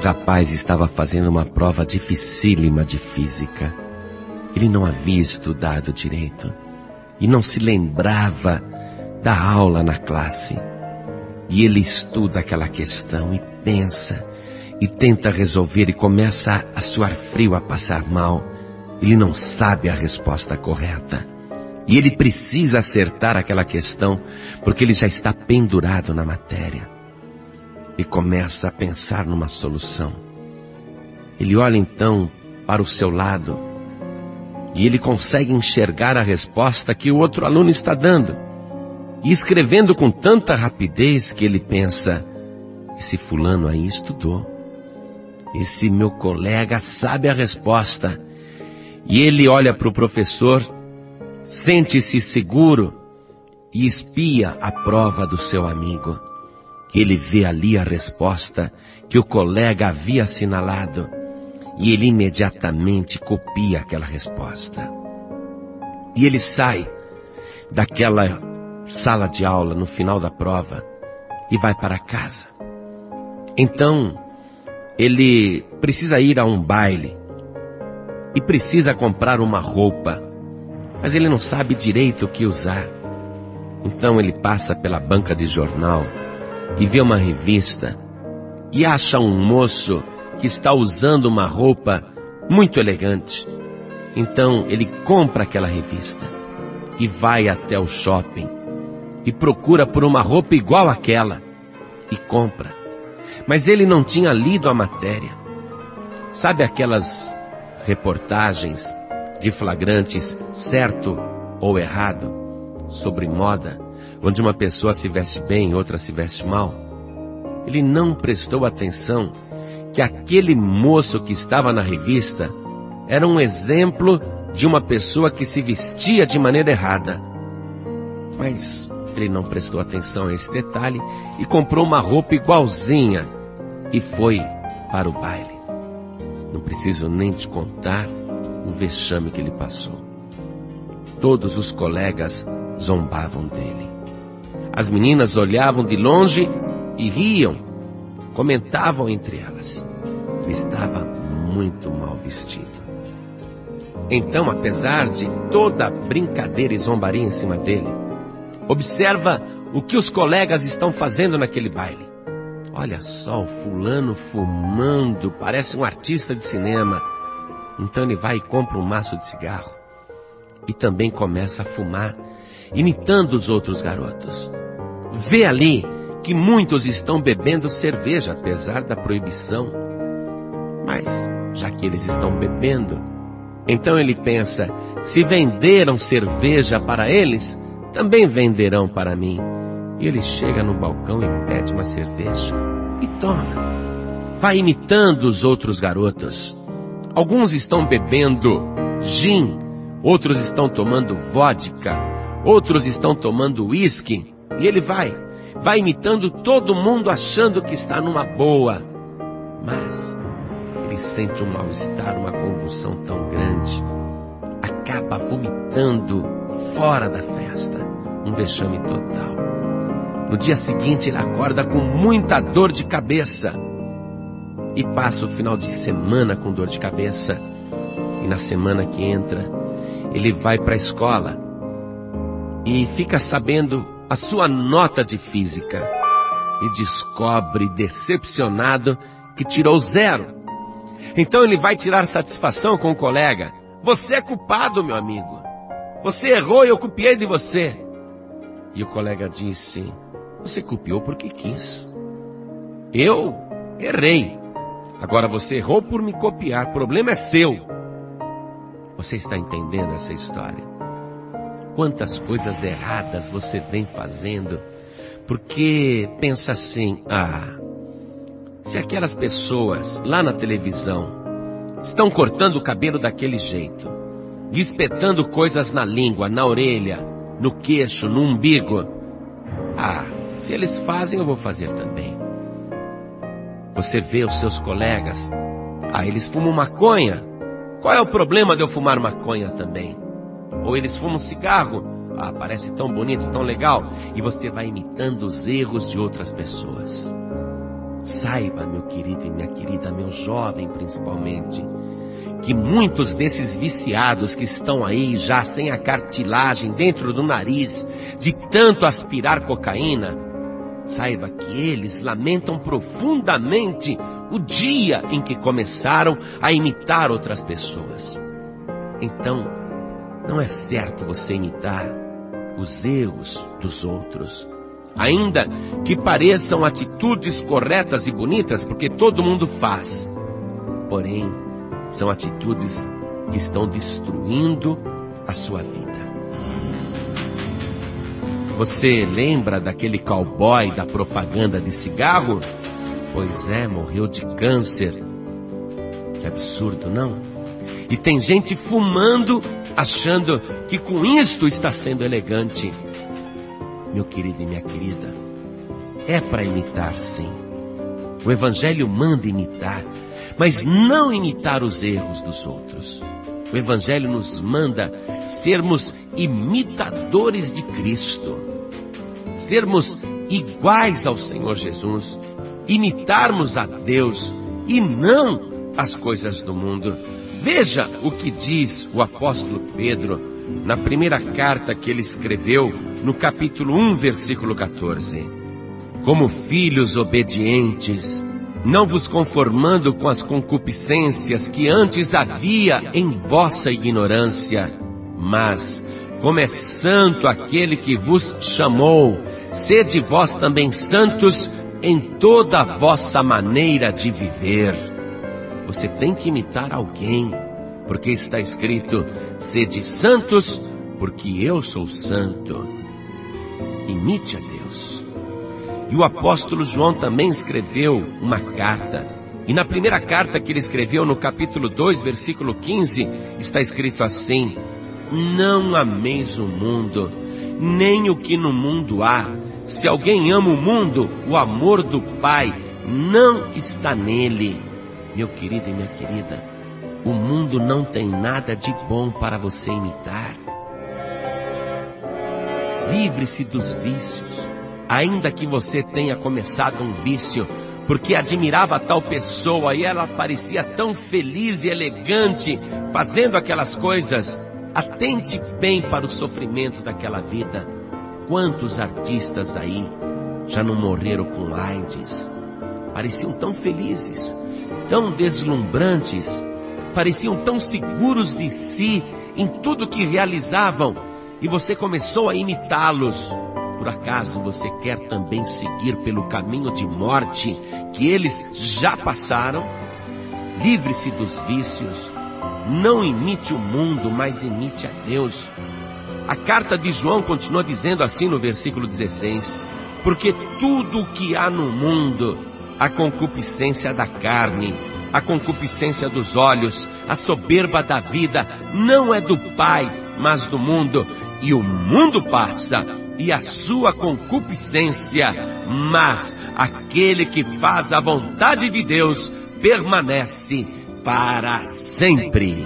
rapaz estava fazendo uma prova dificílima de física. Ele não havia estudado direito e não se lembrava da aula na classe. E ele estuda aquela questão e pensa e tenta resolver e começa a suar frio, a passar mal. Ele não sabe a resposta correta. E ele precisa acertar aquela questão porque ele já está pendurado na matéria. E começa a pensar numa solução. Ele olha então para o seu lado e ele consegue enxergar a resposta que o outro aluno está dando. E escrevendo com tanta rapidez que ele pensa: esse fulano aí estudou. Esse meu colega sabe a resposta. E ele olha para o professor, sente-se seguro e espia a prova do seu amigo. Ele vê ali a resposta que o colega havia assinalado e ele imediatamente copia aquela resposta. E ele sai daquela sala de aula no final da prova e vai para casa. Então, ele precisa ir a um baile e precisa comprar uma roupa, mas ele não sabe direito o que usar. Então ele passa pela banca de jornal e vê uma revista e acha um moço que está usando uma roupa muito elegante. Então ele compra aquela revista e vai até o shopping e procura por uma roupa igual àquela e compra. Mas ele não tinha lido a matéria. Sabe aquelas reportagens de flagrantes certo ou errado sobre moda, onde uma pessoa se veste bem e outra se veste mal? Ele não prestou atenção que aquele moço que estava na revista era um exemplo de uma pessoa que se vestia de maneira errada. Mas ele não prestou atenção a esse detalhe e comprou uma roupa igualzinha e foi para o baile. Não preciso nem te contar o vexame que ele passou. Todos os colegas zombavam dele. As meninas olhavam de longe e riam, comentavam entre elas. Ele estava muito mal vestido. Então, apesar de toda a brincadeira e zombaria em cima dele, observa o que os colegas estão fazendo naquele baile. Olha só, o fulano fumando, parece um artista de cinema. Então ele vai e compra um maço de cigarro e também começa a fumar, imitando os outros garotos. Vê ali que muitos estão bebendo cerveja, apesar da proibição. Mas, já que eles estão bebendo, então ele pensa: se venderam cerveja para eles, também venderão para mim. E ele chega no balcão e pede uma cerveja e toma. Vai imitando os outros garotos. Alguns estão bebendo gin, outros estão tomando vodka, outros estão tomando uísque. E ele vai imitando todo mundo, achando que está numa boa. Mas ele sente um mal-estar, uma convulsão tão grande. Acaba vomitando fora da festa. Um vexame total. No dia seguinte ele acorda com muita dor de cabeça. E passa o final de semana com dor de cabeça. E na semana que entra, ele vai para a escola e fica sabendo a sua nota de física. E descobre, decepcionado, que tirou 0. Então ele vai tirar satisfação com o colega. Você é culpado, meu amigo. Você errou e eu copiei de você. E o colega disse: você copiou porque quis. Eu errei. Agora você errou por me copiar. O problema é seu. Você está entendendo essa história? Quantas coisas erradas você vem fazendo porque pensa assim: se aquelas pessoas lá na televisão estão cortando o cabelo daquele jeito, e espetando coisas na língua, na orelha, no queixo, no umbigo, se eles fazem, eu vou fazer também. Você vê os seus colegas, eles fumam maconha. Qual é o problema de eu fumar maconha também? Ou eles fumam cigarro. Parece tão bonito, tão legal. E você vai imitando os erros de outras pessoas. Saiba, meu querido e minha querida, meu jovem principalmente, que muitos desses viciados que estão aí já sem a cartilagem dentro do nariz, de tanto aspirar cocaína, saiba que eles lamentam profundamente o dia em que começaram a imitar outras pessoas. Então, não é certo você imitar os erros dos outros, ainda que pareçam atitudes corretas e bonitas, porque todo mundo faz. Porém, são atitudes que estão destruindo a sua vida. Você lembra daquele cowboy da propaganda de cigarro? Pois é, morreu de câncer. Que absurdo, não? E tem gente fumando, achando que com isto está sendo elegante. Meu querido e minha querida, é para imitar, sim. O Evangelho manda imitar, mas não imitar os erros dos outros. O Evangelho nos manda sermos imitadores de Cristo, sermos iguais ao Senhor Jesus, imitarmos a Deus e não as coisas do mundo. Veja o que diz o apóstolo Pedro na primeira carta que ele escreveu, no capítulo 1, versículo 14. Como filhos obedientes, não vos conformando com as concupiscências que antes havia em vossa ignorância, mas, como é santo aquele que vos chamou, sede vós também santos em toda a vossa maneira de viver. Você tem que imitar alguém, porque está escrito, sede santos, porque eu sou santo. Imite a Deus. E o apóstolo João também escreveu uma carta. E na primeira carta que ele escreveu, no capítulo 2, versículo 15, está escrito assim: não ameis o mundo, nem o que no mundo há. Se alguém ama o mundo, o amor do Pai não está nele. Meu querido e minha querida, o mundo não tem nada de bom para você imitar. Livre-se dos vícios. Ainda que você tenha começado um vício porque admirava tal pessoa e ela parecia tão feliz e elegante fazendo aquelas coisas, atente bem para o sofrimento daquela vida. Quantos artistas aí já não morreram com AIDS? Pareciam tão felizes, tão deslumbrantes, pareciam tão seguros de si em tudo que realizavam, e você começou a imitá-los. Por acaso você quer também seguir pelo caminho de morte que eles já passaram? Livre-se dos vícios. Não imite o mundo, mas imite a Deus. A carta de João continua dizendo assim no versículo 16: porque tudo o que há no mundo, a concupiscência da carne, a concupiscência dos olhos, a soberba da vida, não é do Pai, mas do mundo. E o mundo passa, e a sua concupiscência, mas aquele que faz a vontade de Deus permanece para sempre.